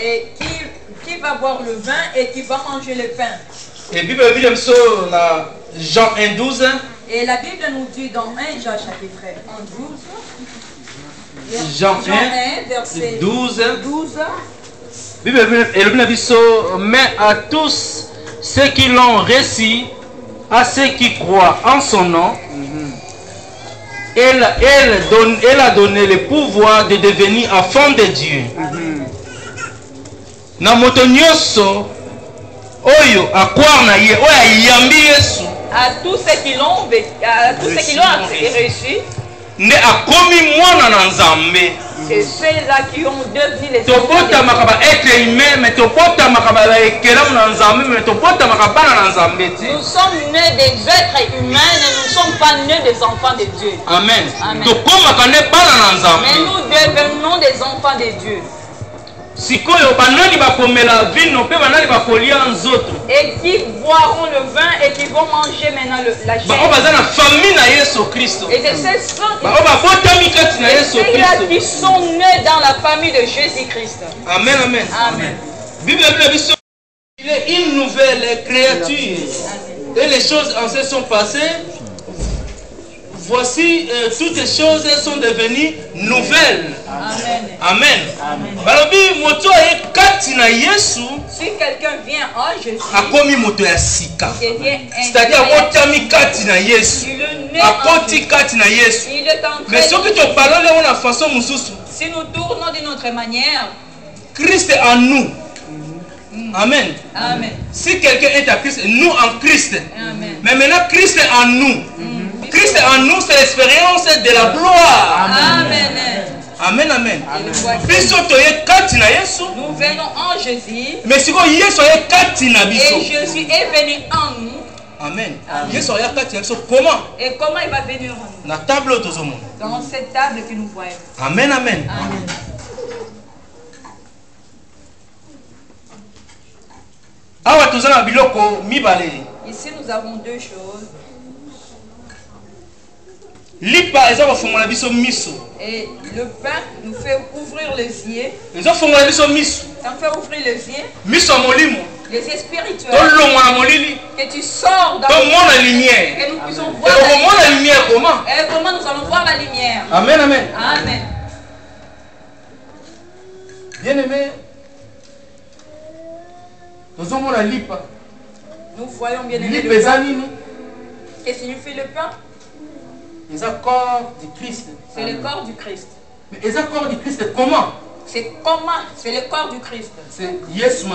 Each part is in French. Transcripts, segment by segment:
Et qui va boire le vin et qui va manger le pain. Et Bible dit dans Jean 1:12. Et la Bible nous dit dans 1 Jean chapitre 1:12. Jean 1, verset 12. Bible dit, mais à tous ceux qui l'ont reçu, à ceux qui croient en son nom, elle a donné le pouvoir de devenir enfant de Dieu. Na moto nyonso oyo akwar na ye oyo ayambi Yesu. À tous ceux qui l'ont reçu. Ne akomi mwana na Nzambe. C'est ceux-là qui ont devenu les Topota makaba être humain, mais topota makaba ekela na Nzambe, mais topota makaba na Nzambe. Nous sommes nés des êtres humains, mais nous ne sommes pas nés des enfants de Dieu. Amen. Amen. Tokoma kane bana na Nzambe. Mais nous devenons des enfants de Dieu. Sikoyo banani bakomela vino pe banani bakolia nzoto. Et qui boiront le vin et qui vont manger maintenant la chair. Ba obaza na famille na Yesu Christ. Et c'est ceux-là qui sont nés dans la famille de Jésus-Christ. Amen, amen. Amen. Bible dit il est une nouvelle créature. Et les choses anciennes sont passées. Voici toutes les choses sont devenues nouvelles. Amen. Amen. Si quelqu'un vient en Jésus, c'est-à-dire mais ce que tu parles de la façon si nous tournons d'une autre manière, Christ est en nous. Amen. Amen. Si quelqu'un est à Christ, nous en Christ. Amen. Mais maintenant Christ est en nous. Christ en nous, c'est l'expérience de la gloire. Amen. Amen, amen. Nous venons en Jésus. Mais si Jésus est et Jésus est venu en nous. Amen. Comment? Et comment il va venir en nous? Dans cette table que nous voyons. Amen, amen. Amen. Ici nous avons deux choses. Et le pain nous fait ouvrir les yeux. Ça fait ouvrir les yeux. Les yeux spirituels. Que tu sors dans le lumière. Que nous puissions voir la lumière. Comment? Et comment nous allons voir la lumière. Amen, amen. Amen. Bien aimé. Nous voyons bien aimé le pain. Qu'est-ce que signifie le pain? C'est le corps du Christ. C'est le corps du Christ. Mais le corps du Christ, comment? C'est comment? C'est le corps du Christ. C'est Yesu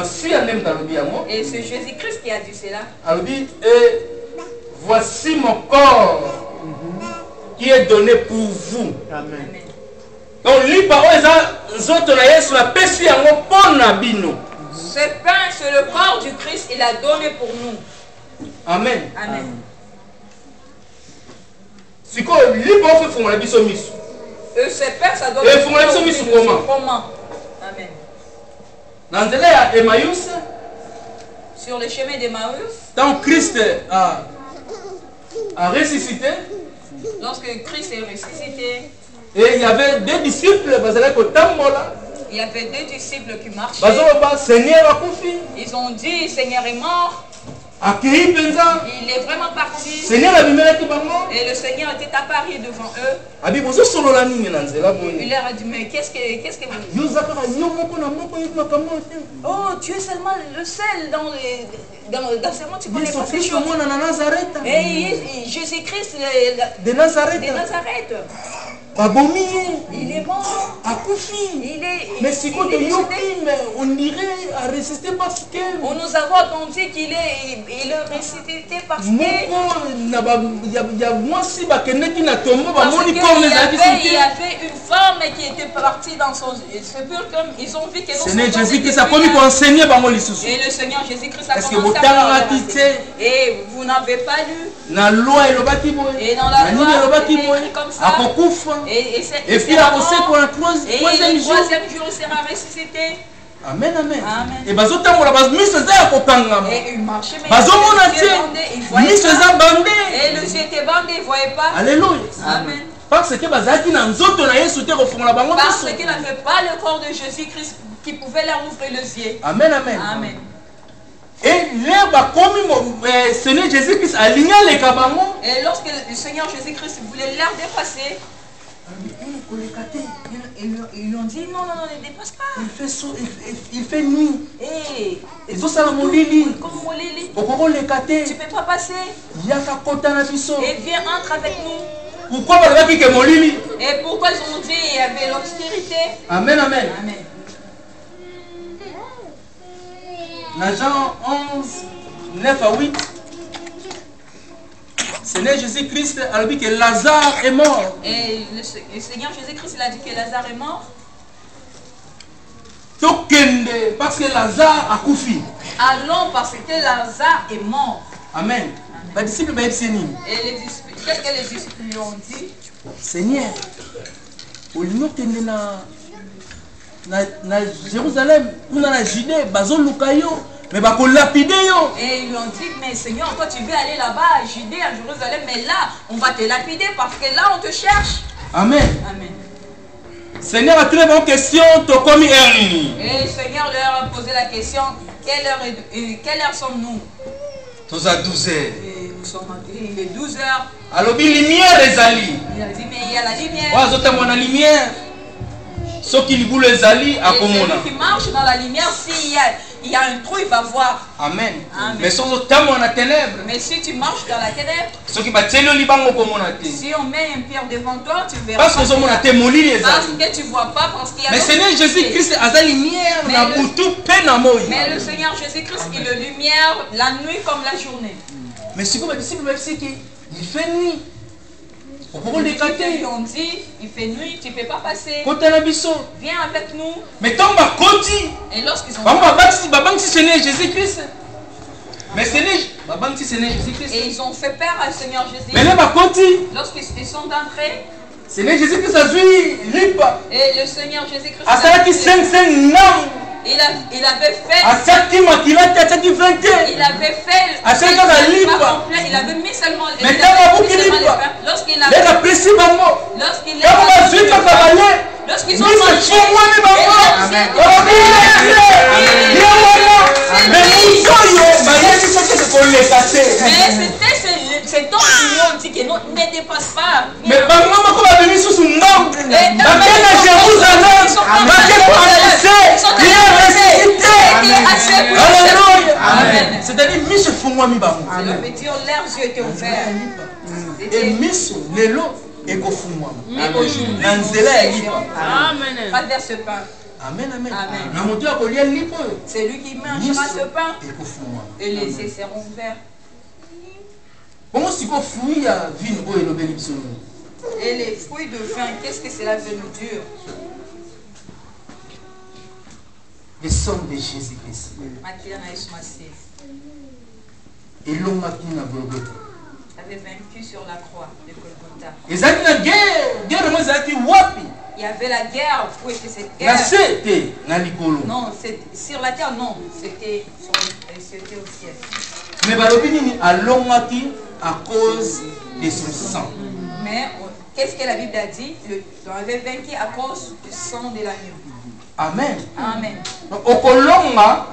et c'est Jésus-Christ qui a dit cela. Et voici mon corps qui est donné pour vous. Amen. Donc, ce pain, c'est le corps du Christ, il a donné pour nous. Amen. Amen. Ce pain, ça doit être comment? Amen. Dans Emmaüs, sur le chemin d'Emmaüs, quand Christ a ressuscité, lorsque Christ est ressuscité, et il y avait deux disciples, il y avait deux disciples qui marchaient. Ils ont dit, Seigneur est mort. Il est vraiment parti. Et le Seigneur était apparu devant eux. Il leur a dit, mais qu'est-ce que vous dites? Oh, tu es seulement le seul dans ce monde, tu connais pas ces choses. Et Jésus-Christ de Nazareth. Il est mort. Mais si on irait à résister parce que nous avons entendu qu'il est ressuscité parce que il y avait une femme qui était partie dans son sépulcre. Ils ont vu que Seigneur Jésus-Christ a commis pour enseigner. Et le Seigneur Jésus-christ a commencé à parler. Et vous n'avez pas lu. Et dans la loi, il est écrit comme ça. Et puis la troisième jour, il sera ressuscité. Amen, amen. Et il marchait, mais et les yeux étaient bandés, il ne voyait pas. Alléluia. Amen. Parce que qu'il n'avait pas le corps de Jésus-Christ qui pouvait leur ouvrir les yeux. Amen, amen. Amen. Et le Seigneur Jésus-Christ aligna les cabamons. Et lorsque le Seigneur Jésus-Christ voulait les dépasser, ils lui ont dit non, ne dépasse pas. Il fait nuit. Et faut ça mon lili. Comme mon lili. Tu peux pas passer. Et viens, entre avec nous. Pourquoi que mon lili? Et pourquoi ils ont dit il y avait l'obscurité? Amen, amen. Amen. Dans Jean 11, 9 à 8, Seigneur Jésus-Christ a dit que Lazare est mort. Et le Seigneur Jésus-Christ a dit que Lazare est mort. Parce que Lazare a couffé. Allons parce que Lazare est mort. Amen. Les disciples et qu'est-ce que les disciples lui ont dit? Seigneur, au lieu que na Jérusalem, on a la Judée, bazon lukayo, mais ba ko lapider yo. Et ils lui ont dit, mais Seigneur, toi tu veux aller là-bas à Judée, à Jérusalem, mais là, on va te lapider parce que là, on te cherche. Amen. Amen. Seigneur a trouvé une question, to komi erni. Et le Seigneur leur a posé la question, quelle heure sommes-nous? Tous à 12 heures. Et nous sommes il est 12 heures. Alors, lumière les alliés. Il a dit, mais il y a la lumière. Ouais, la lumière. Ceux qui les alliés à Pomona. Celui qui marche dans la lumière, s'il y a un trou, il va voir. Amen. Mais si on dans la ténèbre. Mais si tu marches dans la ténèbre. Si on met une pierre devant toi, tu verras. Parce que tu ne vois pas, parce qu'il y a. Mais Seigneur Jésus-Christ a la lumière. Mais le Seigneur Jésus-Christ, il est lumière la nuit comme la journée. Mais si vous me dites, il fait nuit. Ils ont dit, il fait nuit, tu ne peux pas passer. Viens avec nous. Mais tant et lorsqu'ils ont Jésus-Christ. Mais Seigneur Jésus-Christ. Et ils ont fait peur à Seigneur Jésus. Mais lorsqu'ils sont entrés. Seigneur Jésus-Christ a vu lipa. Et le Seigneur Jésus-Christ a il avait fait. Il avait fait. Il avait mis seulement les pains. Lorsqu'il lorsqu'ils ont mangé. Mais c'est ton qui dit que non, ne dépasse pas. Mais maman va venir sous son nom. C'est-à-dire, Miss Fumwa Miba. Ça veut dire leurs yeux étaient ouverts. Et Miss Lelo et Kofumwa. Amen. Pas vers ce pain. Amen, amen. C'est lui qui mangera ce pain. Et les yeux seront ouverts. Comment si vous fouillez à vin et le et les fruits de vin, qu'est-ce que cela veut nous dire? Le sang de Jésus-Christ. Et l'homme qui n'a Golgotha. Avait vaincu sur la croix de Golgotha. Et ça la guerre, il y avait la guerre. Où était cette guerre? Non, sur la terre, non. C'était au ciel. Mais Balobini a l'hommati à cause de son sang. Mais qu'est-ce que la Bible a dit? On avait vaincu à cause du sang de l'agneau. Amen. Amen. Au Colomba,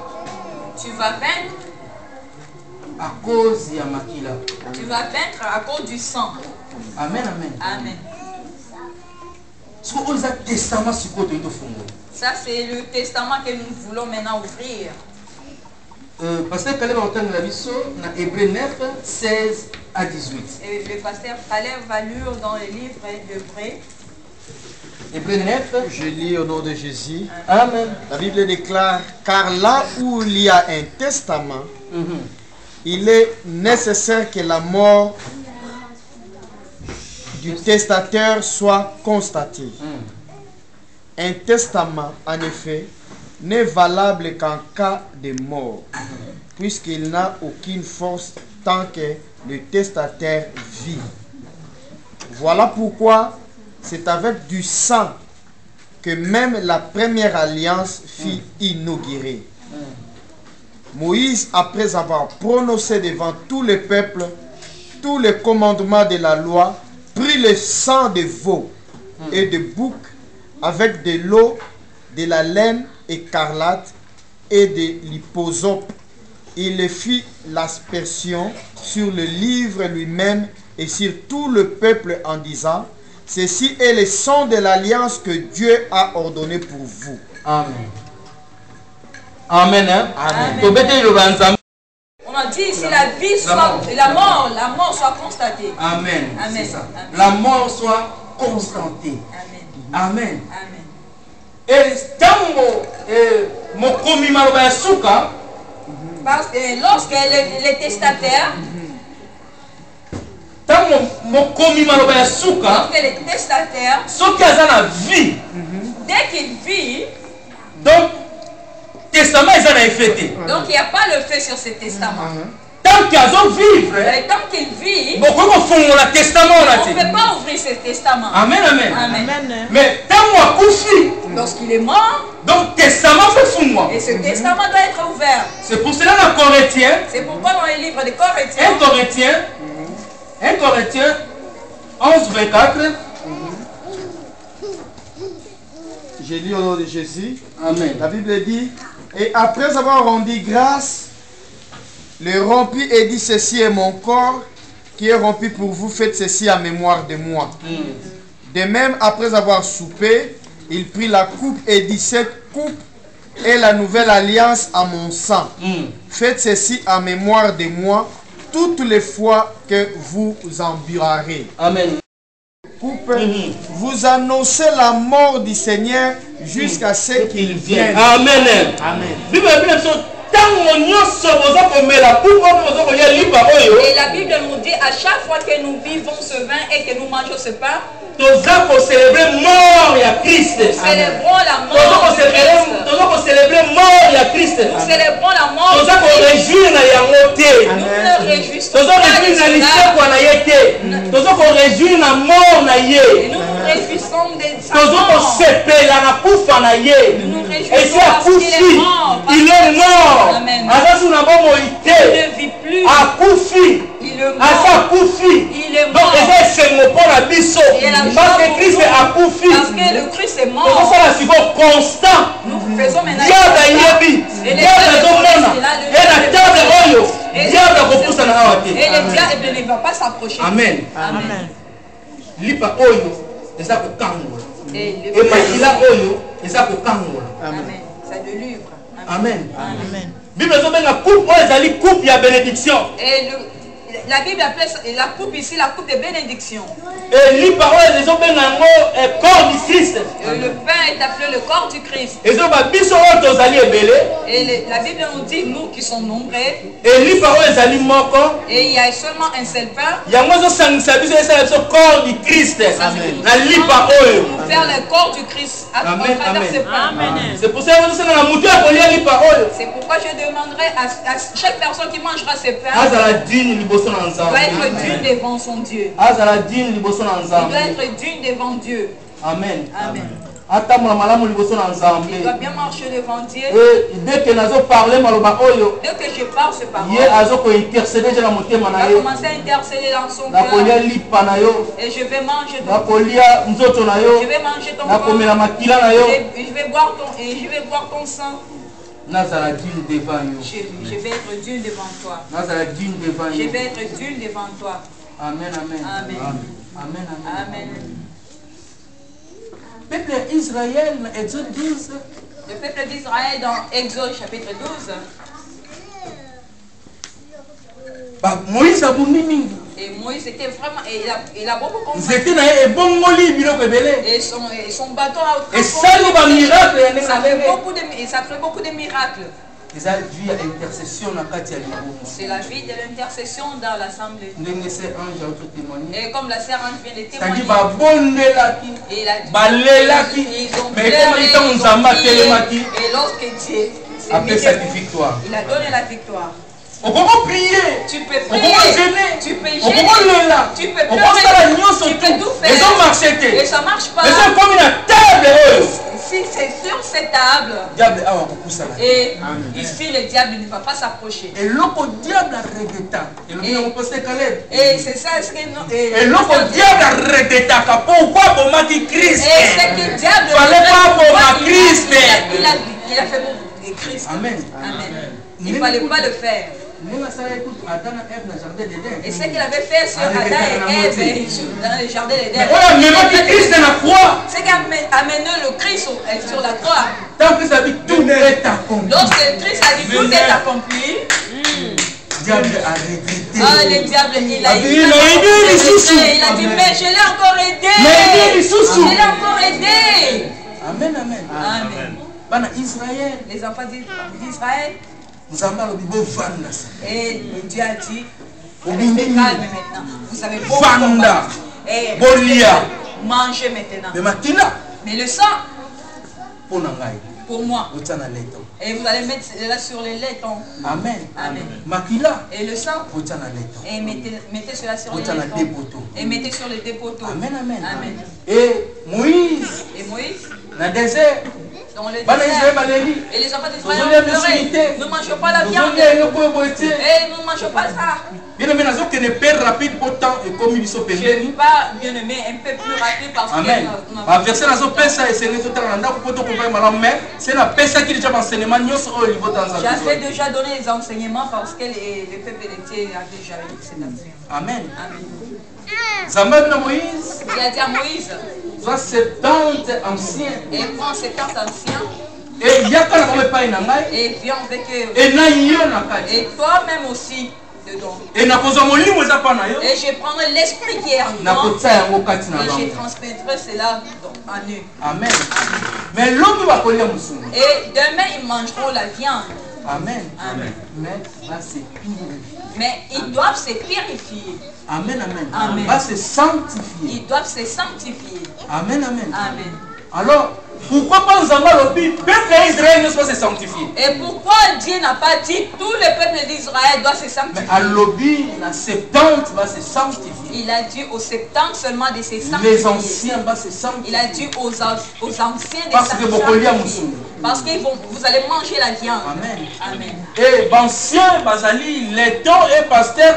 tu vas vaincre à cause de Makila. Tu vas vaincre à cause du sang. Amen, amen. Amen. Ça, c'est le testament que nous voulons maintenant ouvrir. Pasteur Caleb va entendre la vision dans Hébreux 9, 16 à 18. Et le pasteur Caleb va lire dans le livre d'Hébreux. Hébreux 9. Je lis au nom de Jésus. Amen. La Bible déclare, car là où il y a un testament, il est nécessaire que la mort du testateur soit constatée. Un testament, en effet, n'est valable qu'en cas de mort, puisqu'il n'a aucune force tant que le testataire vit. Voilà pourquoi c'est avec du sang que même la première alliance fut inaugurée. Moïse, après avoir prononcé devant tout le peuple tous les commandements de la loi, prit le sang de veau et de bouc avec de l'eau, de la laine écarlate et de l'hyposope. Il les fit l'aspersion sur le livre lui-même et sur tout le peuple en disant: ceci est le sang de l'alliance que Dieu a ordonné pour vous. Amen. Amen. Hein? Amen. On a dit ici la vie soit, la mort soit constatée. Amen. Amen. Ça. Amen. La mort soit constatée. Amen. Amen. Et tango mokomi maloba suka. Parce que lorsque les testataires, lorsque les testataires, dès qu'ils vivent, donc testament est effectué. Donc il n'y a pas le fait sur ce testament. Tant qu'ils vivent, tant qu'ils vivent, on ne peut pas ouvrir ce testament. Amen, amen. Amen. Mais lorsqu'il est mort, donc testament fait moi. Et ce testament doit être ouvert. C'est pour cela dans Corinthiens. C'est pourquoi dans les livres des Corinthiens. 1 Corinthiens 11, 24. Je lis au nom de Jésus. Amen. La Bible dit: et après avoir rendu grâce, le rompit et dit: ceci est mon corps qui est rompu pour vous, faites ceci en mémoire de moi. De même, après avoir soupé, il prit la coupe et dit: cette coupe est la nouvelle alliance à mon sang. Faites ceci en mémoire de moi toutes les fois que vous en burarez. Amen. Coupe, vous annoncez la mort du Seigneur jusqu'à ce qu'il vienne. Amen. Amen. Et la Bible nous dit à chaque fois que nous vivons ce vin et que nous mangeons ce pain, nous célébrons mort à Christ. Nous célébrons la mort de Christ. Nous célébrons mort à Christ. Nous célébrons la mort de Christ. Nous ne réjouissons pas de cela. Nous nous réjouissons de sa mort. Nous nous réjouissons parce qu'il est mort. Il est mort. Amen. Il ne vit plus. Il est mort. Il est mort. Parce que Christ est mort. Nous faisons maintenant et le diable ne va pas s'approcher. Amen. Amen. Lipa oyo eza ko kangola. Et makila oyo eza ko kangola. Amen. Ça de livre. Amen. Amen. Bible zobenga coupe oyo ezali coupe ya bénédiction. Et la Bible appelle la coupe ici la coupe de bénédiction. Et lipa oyo ezobenga ngo corps du Christ. Le pain est appelé le corps du Christ. Ezoba biso oyo tozali ebele. Et la Bible nous dit nous qui sommes nombreux. Et lipa oyo ezali moko. Et il y a seulement un seul pain. Yango ezosangisa biso eza biso corps du Christ. Na lipa oyo. Pour faire le corps du Christ à travers ce pain. C'est pour ça que nous sommes dans la mouture à coller lipa oyo. C'est pourquoi je demanderai à chaque personne qui mangera ce pain doit être digne devant son Dieu. Il doit être digne devant Dieu. Amen. Amen. Il doit bien marcher devant Dieu. Dès que je parle ce paroles, il va commencer à intercéder dans son cœur. Et je vais manger ton corps. Je vais manger ton corps. Je vais boire ton sang. Je vais être digne devant toi. Je vais être digne devant toi. Amen, amen. Amen. Amen, amen. Peuple Israël, Exode 12. Le peuple d'Israël dans Exode chapitre 12. Moïse a bondi mingi. Et Moïse était vraiment, il a beaucoup compris. Et son bateau a ça fait beaucoup de miracles. C'est la vie de l'intercession dans l'assemblée. Et comme la sœur Ange vient de témoigner, ils ont pleuré, et lorsque Dieu a fait cette victoire, il a donné la victoire. On peut prier, tu peux prier, tu peux gêner, tu peux pleurer, tu peux tout faire, et ça marche pas. Comme une table. si c'est sur cette table, et ici le diable ne va pas s'approcher. Et l'autre diable a regretté. Et c'est ça ce que et l'autre diable a regretté. Pourquoi pour Maki Christ? Et c'est que le diable fallait pas pour ma Christ. Il a fait mon Christ. Amen. Il ne fallait pas le faire. Et ce qu'il avait fait sur Adam et Ève dans le jardin d'Éden. C'est qu'amener le Christ sur la croix. Lorsque Christ a dit tout est accompli, tout est accompli. Diable a regretté. Ah, le diable, il a dit, mais je l'ai encore aidé. Je l'ai encore aidé. Amen. Les enfants d'Israël. Et Dieu a dit, restez calme maintenant. Vous savez combattre. Et mangez maintenant. Mais le sang, pour moi. Et vous allez mettre là sur les laitons. Amen. Et le sang, et mettez cela sur les laitons. Et mettez sur les deux poteaux. Amen. Et Moïse, dans le désert, et les enfants d'Israël ont pleuré. Nous ne mangeons pas la viande. Et nous ne mangeons pas ça. Je ne suis pas bien aimé, un peu plus rapide parce que. J'avais déjà donné les enseignements parce que le peuple entier a déjà eu cet enseignement. Amen. Il a dit à Moïse. Soit 70 anciens. Et prends 70 anciens. Et viens avec eux. Et toi-même aussi dedans. Et je prendrai l'esprit qui est en toi. Et je transmettrai cela en eux. Amen. Et demain ils mangeront la viande. Amen. Mais ils doivent se purifier. Amen. Va se sanctifier. Ils doivent se sanctifier. Amen. Alors, pourquoi pas nous avons le peuple d'Israël ne doit se sanctifier? Et pourquoi Dieu n'a pas dit tout le peuple d'Israël doit se sanctifier? Mais à l'objet, la 70 va se sanctifier. Il a dit aux 70 seulement de se sanctifier. Les anciens vont se sanctifier. Il a dit aux anciens de se sanctifier. Parce que vous allez manger la viande. Amen. Et ancien Bazali les tons et pasteur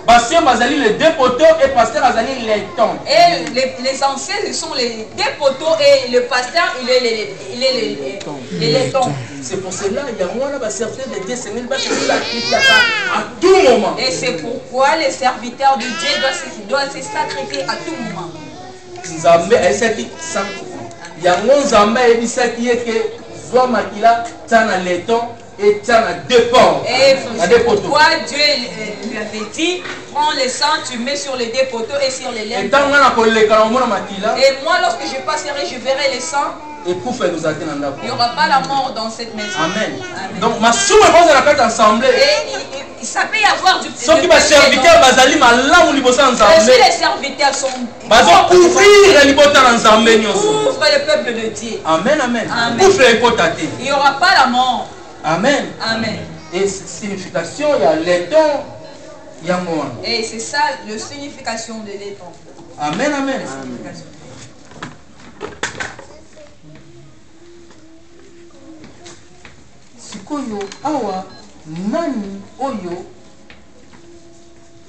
Bastien Bazali les deux poteaux et pasteur Bazali les tons. Et les anciens ce sont les deux poteaux et le pasteur il est les tons. C'est pour cela il y a moi là serviteur de Dieu Seigneur va se faire à tout moment. Et c'est pourquoi les serviteurs de Dieu doivent se sacrifier à tout moment. Nzambe esaki sanctifie. Il y a mon Nzambe ebisaki que soit makila tana leton et tana deux porcs. Et c'est pourquoi Dieu lui avait dit prends le sang, tu mets sur les deux poteaux et sur les lèvres. Et moi lorsque je passerai, je verrai le sang. Il n'y aura pas la mort dans cette maison. Amen. Donc ma somme est bonne à la carte assemblée. Et ça peut y avoir du ceux qui va serviteur bazali malamu libosa ensemble. Si les serviteurs sont couvrir le peuple de Dieu. Amen. Il n'y aura pas la mort. Amen. Et signification il y a l'éton, il y a moi. Et c'est ça la signification de l'éton. Amen. Sikoyo awa nani oyo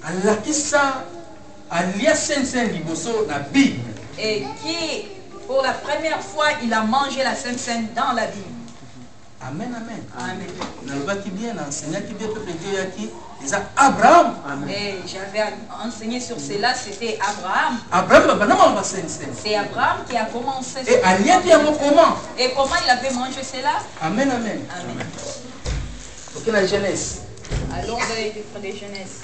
alakisa alia sensen liboso na Bible. Et qui pour la première fois il a mangé la Sainte Seine dans la Bible. Amen. Nalobaki bien enseignaki bien peuple Dieu yaki eza Abraham. Et j'avais enseigné sur cela, c'était Abraham. C'est Abraham qui a commencé. Et comment? Et comment il avait mangé cela? Amen. Ok, la Genèse. Allons vers les Genèse.